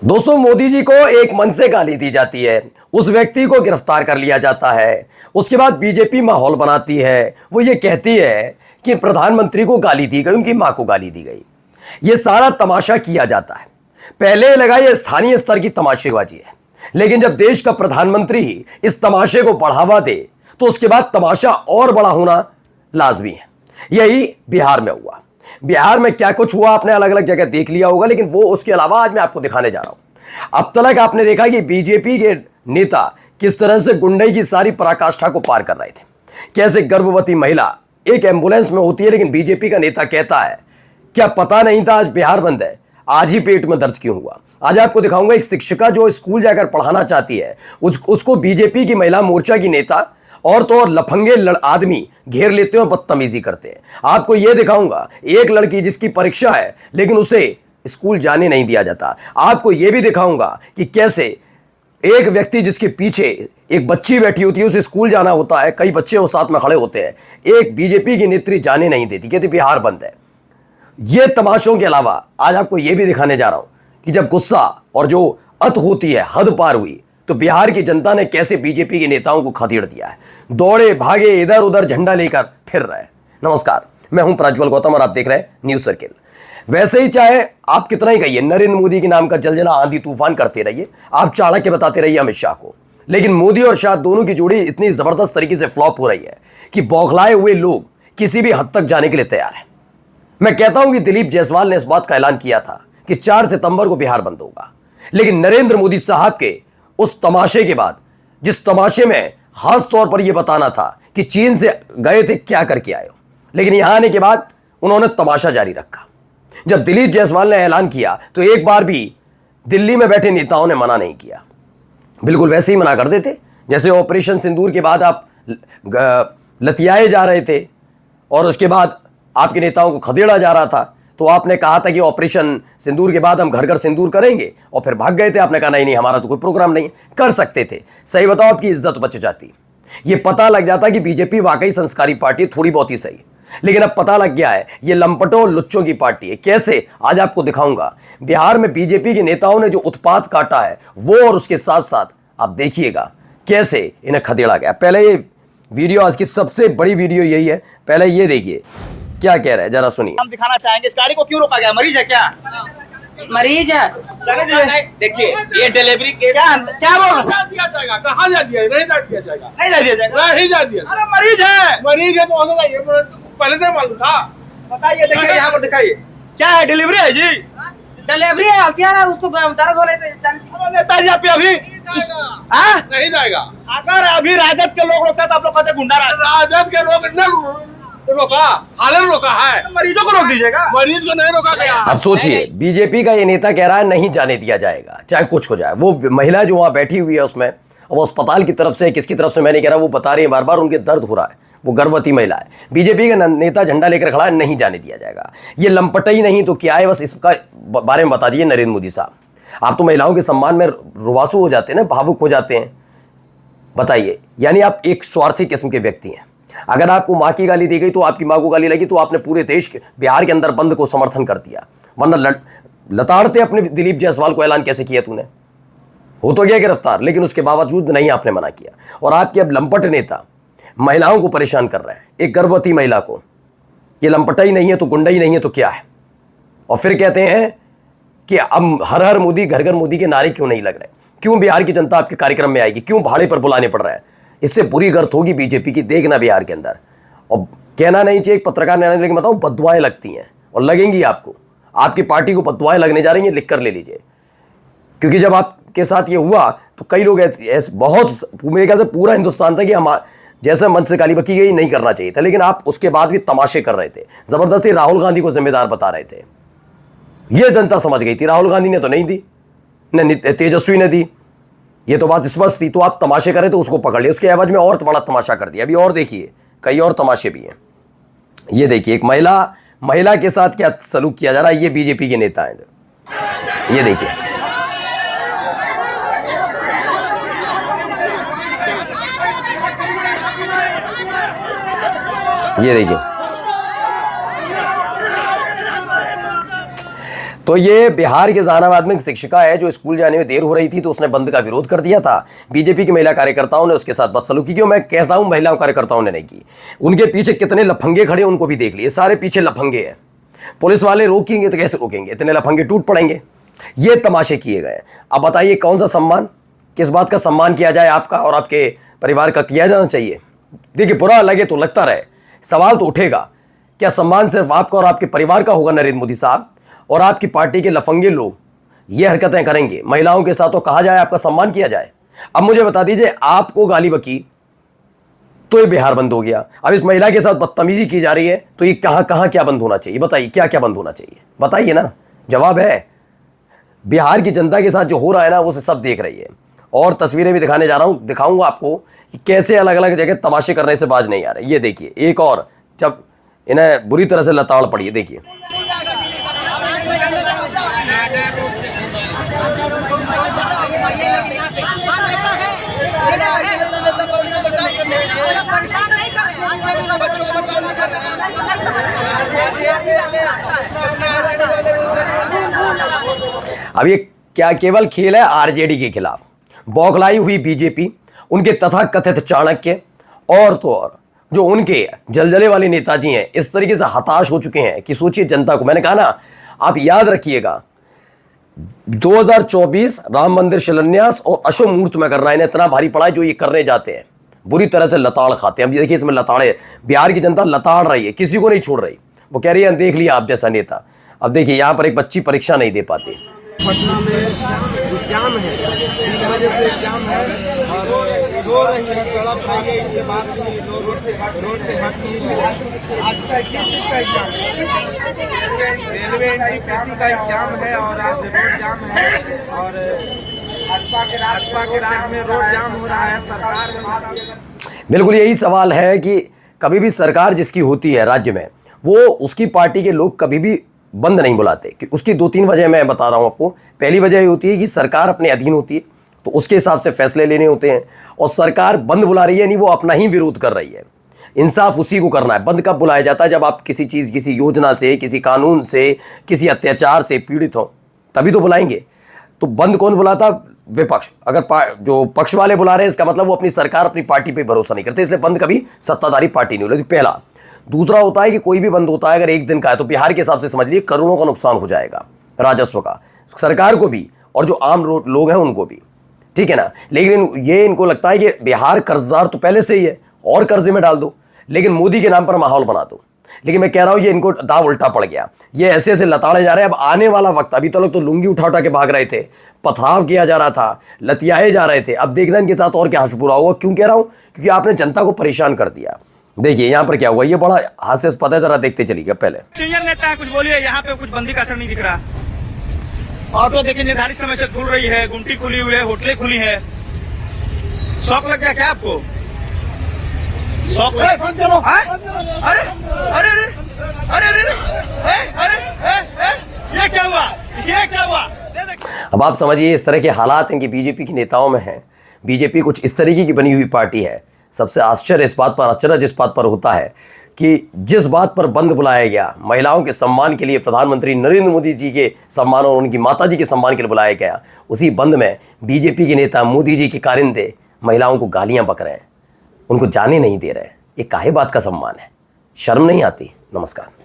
दोस्तों, मोदी जी को एक मन से गाली दी जाती है, उस व्यक्ति को गिरफ्तार कर लिया जाता है। उसके बाद बीजेपी माहौल बनाती है, वो ये कहती है कि प्रधानमंत्री को गाली दी गई, उनकी मां को गाली दी गई। ये सारा तमाशा किया जाता है। पहले लगा ये स्थानीय स्तर की तमाशेबाजी है, लेकिन जब देश का प्रधानमंत्री ही इस तमाशे को बढ़ावा दे तो उसके बाद तमाशा और बड़ा होना लाजमी है। यही बिहार में हुआ। बिहार में क्या कुछ हुआ आपने अलग अलग जगह देख लिया होगा, लेकिन वो उसके अलावा आज मैं आपको दिखाने जा रहा हूं। अब तक आपने देखा कि बीजेपी के नेता किस तरह से गुंडई की सारी पराकाष्ठा को पार कर रहे थे। कैसे गर्भवती महिला एक एम्बुलेंस में होती है, लेकिन बीजेपी का नेता कहता है क्या पता नहीं था आज बिहार बंद है, आज ही पेट में दर्द क्यों हुआ। आज आपको दिखाऊंगा एक शिक्षिका जो स्कूल जाकर पढ़ाना चाहती है, उसको बीजेपी की महिला मोर्चा की नेता और तो और लफंगे आदमी घेर लेते हैं और बदतमीजी करते हैं। आपको यह दिखाऊंगा एक लड़की जिसकी परीक्षा है लेकिन उसे स्कूल जाने नहीं दिया जाता। आपको यह भी दिखाऊंगा कि कैसे एक व्यक्ति जिसके पीछे एक बच्ची बैठी होती है, उसे स्कूल जाना होता है, कई बच्चे वो साथ में खड़े होते हैं, एक बीजेपी की नेत्री जाने नहीं देती, कहती बिहार बंद है। ये तमाशों के अलावा आज आपको यह भी दिखाने जा रहा हूं कि जब गुस्सा और जो अत होती है, हद पार हुई, तो बिहार की जनता ने कैसे बीजेपी के नेताओं को खदेड़ दिया है। दौड़े भागे इधर उधर झंडा लेकर फिर रहे। नमस्कार, मैं हूं प्रज्वल गौतम और आप देख रहे हैं न्यूज सर्किल। वैसे ही चाहे आप कितना ही कहिए, नरेंद्र मोदी के नाम का जलजला आंधी तूफान करते रहिए, आप चाणक्य बताते रहिए अमित शाह को, लेकिन मोदी और शाह दोनों की जोड़ी इतनी जबरदस्त तरीके से फ्लॉप हो रही है कि बौखलाए हुए लोग किसी भी हद तक जाने के लिए तैयार हैं। मैं कहता हूं कि दिलीप जायसवाल ने इस बात का ऐलान किया था कि 4 सितंबर को बिहार बंद होगा, लेकिन नरेंद्र मोदी साहब के उस तमाशे के बाद, जिस तमाशे में खास तौर पर यह बताना था कि चीन से गए थे क्या करके आए हो, लेकिन यहां आने के बाद उन्होंने तमाशा जारी रखा। जब दिलीप जायसवाल ने ऐलान किया तो एक बार भी दिल्ली में बैठे नेताओं ने मना नहीं किया, बिल्कुल वैसे ही मना कर देते जैसे ऑपरेशन सिंदूर के बाद आप लतियाए जा रहे थे और उसके बाद आपके नेताओं को खदेड़ा जा रहा था। तो आपने कहा था कि ऑपरेशन सिंदूर के बाद हम घर घर सिंदूर करेंगे, और फिर भाग गए थे। आपने कहा नहीं नहीं, हमारा तो कोई प्रोग्राम नहीं। कर सकते थे, सही बताओ आपकी इज्जत बच जाती। ये पता लग जाता कि बीजेपी वाकई संस्कारी पार्टी, थोड़ी बहुत ही सही, लेकिन अब पता लग गया है ये लंपटों और लुच्चों की पार्टी है। कैसे, आज आपको दिखाऊंगा। बिहार में बीजेपी के नेताओं ने जो उत्पात काटा है वो, और उसके साथ साथ आप देखिएगा कैसे इन्हें खदेड़ा गया। पहले ये वीडियो, आज की सबसे बड़ी वीडियो यही है, पहले ये देखिए क्या कह रहे हैं, जरा सुनिए। हम दिखाना चाहेंगे इस गाड़ी को क्यों रोका गया। मरीज है क्या? मरीज है। देखिए ये डिलीवरी क्या क्या बोल रहे हैं? दिया जाएगा, कहाँ जा दिया? नहीं जा दिया जाएगा, नहीं जा दिया जाएगा। नहीं जा दिया। अरे मरीज है, मरीज है तो होना चाहिए, पहले नहीं मालूम था। बताइए। देखिए यहाँ पर दिखाइए, क्या है? डिलीवरी है जी, डिलीवरी है, हल्दिया ना उसको दर्द हो रहे थे। नेताजी आप अभी नहीं जाएगा। अगर अभी राजद के लोग रोकते तो आप लोग कहते गुंडा राज। राजद के लोग ने रोका, हालन रोका है, मरीजों को रोक दीजिएगा, मरीज को नहीं रोका गया। अब सोचिए, बीजेपी का ये नेता कह रहा है नहीं जाने दिया जाएगा चाहे कुछ हो जाए। वो महिला जो वहां बैठी हुई है उसमें, वो अस्पताल की तरफ से किसकी तरफ से मैं नहीं कह रहा, वो बता रही है बार बार उनके दर्द हो रहा है, वो गर्भवती महिला है। बीजेपी का नेता झंडा लेकर खड़ा है, नहीं जाने दिया जाएगा। ये लंपटई नहीं तो क्या है, बस इसका बारे में बता दीजिए नरेंद्र मोदी साहब। आप तो महिलाओं के सम्मान में रुवासू हो जाते हैं ना, भावुक हो जाते हैं। बताइए, यानी आप एक स्वार्थी किस्म के व्यक्ति हैं। अगर आपको मां की गाली दी गई तो आपकी मां को गाली लगी तो आपने पूरे देश के, बिहार के अंदर बंद को समर्थन कर दिया, वरना लताड़ते अपने दिलीप जायसवाल को ऐलान कैसे किया तूने। हो तो गया गिरफ्तार, लेकिन उसके बावजूद नहीं आपने मना किया। और आपके अब लंपट नेता महिलाओं को परेशान कर रहे हैं, एक गर्भवती महिला को। ये लंपटा ही नहीं है तो गुंडा ही नहीं है तो क्या है। और फिर कहते हैं कि अब हर हर मोदी, घर घर मोदी के नारे क्यों नहीं लग रहे, क्यों बिहार की जनता आपके कार्यक्रम में आएगी, क्यों भाड़े पर बुलाने पड़ रहे हैं। इससे बुरी गर्त होगी बीजेपी की, देखना बिहार के अंदर। और कहना नहीं चाहिए, पत्रकार ने, लेकिन बताऊं बददुआएं लगती हैं और लगेंगी आपको। आपकी पार्टी को बददुआएं लगने जा रही हैं, लिख कर ले लीजिए। क्योंकि जब आपके साथ ये हुआ तो कई लोग ऐसे, बहुत मेरे ख्याल से पूरा हिंदुस्तान था कि हम जैसे मंच से गाली बकी गई, नहीं करना चाहिए था, लेकिन आप उसके बाद भी तमाशे कर रहे थे, जबरदस्ती राहुल गांधी को जिम्मेदार बता रहे थे। यह जनता समझ गई थी। राहुल गांधी ने तो नहीं दी, न तेजस्वी ने दी, ये तो बात स्पष्ट थी। तो आप तमाशे करें तो उसको पकड़ लिया, उसके एवज में और बड़ा तमाशा कर दिया। अभी और देखिए, कई और तमाशे भी हैं। ये देखिए, एक महिला के साथ क्या सलूक किया जा रहा है। ये बीजेपी के नेता हैं, ये देखिए। ये देखिए, तो ये बिहार के जहानाबाद में एक शिक्षिका है जो स्कूल जाने में देर हो रही थी, तो उसने बंद का विरोध कर दिया था। बीजेपी की महिला कार्यकर्ताओं ने उसके साथ बदसलूकी की। मैं कहता हूं महिला कार्यकर्ताओं ने नहीं की, उनके पीछे कितने लफंगे खड़े उनको भी देख लिए, सारे पीछे लफंगे हैं। पुलिस वाले रोकेंगे तो कैसे रोकेंगे, इतने लफंगे टूट पड़ेंगे। ये तमाशे किए गए। अब बताइए कौन सा सम्मान, किस बात का सम्मान किया जाए आपका और आपके परिवार का किया जाना चाहिए। देखिए बुरा लगे तो लगता रहे, सवाल तो उठेगा, क्या सम्मान सिर्फ आपका और आपके परिवार का होगा नरेंद्र मोदी साहब, और आपकी पार्टी के लफंगे लोग ये हरकतें करेंगे महिलाओं के साथ तो कहा जाए आपका सम्मान किया जाए। अब मुझे बता दीजिए, आपको गाली बकी तो ये बिहार बंद हो गया, अब इस महिला के साथ बदतमीजी की जा रही है तो ये कहां कहां क्या बंद होना चाहिए, बताइए क्या क्या बंद होना चाहिए, बताइए ना। जवाब है बिहार की जनता के साथ जो हो रहा है ना वो सब देख रही है, और तस्वीरें भी दिखाने जा रहा हूं, दिखाऊंगा आपको कि कैसे अलग अलग जगह तमाशे करने से बाज नहीं आ रहे। ये देखिए एक और, जब इन्हें बुरी तरह से लताड़ पड़ी है, देखिए अब ये क्या केवल खेल है आरजेडी के खिलाफ, बौखलाई हुई बीजेपी, उनके तथाकथित चाणक्य और तो और जो उनके जलजले वाले नेताजी हैं इस तरीके से हताश हो चुके हैं कि सोचिए जनता को। मैंने कहा ना, आप याद रखिएगा 2024 राम मंदिर शिलान्यास और अशोक मुहूर्त में कर रहा है, इन्हें इतना भारी पड़ा है जो ये करने जाते हैं, बुरी तरह से लताड़ खाते हैं। अब देखिए इसमें लताड़े, बिहार की जनता लताड़ रही है, किसी को नहीं छोड़ रही। वो कह रही है देख लिया आप जैसा नेता। अब देखिए यहां पर एक बच्ची परीक्षा नहीं दे पाती। पटना में जो जाम है इस वजह से जाम है और रो रही है, तड़प रही है। इसके बाद भी रोड से हट नहीं है। आज का किस चीज का एग्जाम है? रेलवे एनटीपीसी का एग्जाम है और आज रोड जाम है और भाजपा के राज में रोड जाम हो रहा है। सरकार बिल्कुल यही सवाल है कि कभी भी सरकार जिसकी होती है राज्य में, वो उसकी पार्टी के लोग कभी भी बंद नहीं बुलाते। कि उसकी 2-3 वजह मैं बता रहा हूं आपको। पहली वजह ये होती है कि सरकार अपने अधीन होती है तो उसके हिसाब से फैसले लेने होते हैं, और सरकार बंद बुला रही है नहीं, वो अपना ही विरोध कर रही है। इंसाफ उसी को करना है। बंद कब बुलाया जाता है? जब आप किसी चीज़, किसी योजना से, किसी कानून से, किसी अत्याचार से पीड़ित हो, तभी तो बुलाएंगे। तो बंद कौन बुलाता? विपक्ष। अगर जो पक्ष वाले बुला रहे हैं इसका मतलब वो अपनी सरकार, अपनी पार्टी पे भरोसा नहीं करते, इसलिए बंद कभी सत्ताधारी पार्टी नहीं होती। पहला। दूसरा होता है कि कोई भी बंद होता है अगर एक दिन का है तो बिहार के हिसाब से समझ लीजिए करोड़ों का नुकसान हो जाएगा, राजस्व का, सरकार को भी और जो आम लोग हैं उनको भी, ठीक है ना। लेकिन ये इनको लगता है कि बिहार कर्जदार तो पहले से ही है और कर्जे में डाल दो, लेकिन मोदी के नाम पर माहौल बना दो। लेकिन मैं कह रहा हूं ये इनको दाव उल्टा पड़ गया, ये ऐसे ऐसे लताड़े जा रहे हैं। अब आने वाला वक्त, अभी तो लोग तो लुंगी उठा उठा के भाग रहे थे, पथराव किया जा रहा था, लतियाए जा रहे थे। अब देखना इनके साथ और क्या हशपुरा होगा। क्यों कह रहा हूं? क्योंकि आपने जनता को परेशान कर दिया। देखिए यहाँ पर क्या हुआ, ये बड़ा हास्यास्पद है, जरा देखते चलिएगा। पहले सीनियर नेता है, कुछ बोलिए। यहाँ पे कुछ बंदी का असर नहीं दिख रहा। ऑटो देखिए निर्धारित समय से खुल रही है, गुमटी खुली हुई है, होटलें खुली है। शौक लग गया क्या आपको? शौक लग गया? अरे अरे अरे अरे अरे अरे ये क्या हुआ, ये क्या हुआ? अब आप समझिए इस तरह के हालात हैं कि बीजेपी के नेताओं में है। बीजेपी कुछ इस तरीके की बनी हुई पार्टी है। सबसे आश्चर्य इस बात पर होता है कि जिस बात पर बंद बुलाया गया, महिलाओं के सम्मान के लिए, प्रधानमंत्री नरेंद्र मोदी जी के सम्मान और उनकी माता जी के सम्मान के लिए बुलाया गया, उसी बंद में बीजेपी के नेता मोदी जी के कारिंदे महिलाओं को गालियां बक रहे हैं, उनको जाने नहीं दे रहे। ये काहे बात का सम्मान है? शर्म नहीं आती? नमस्कार।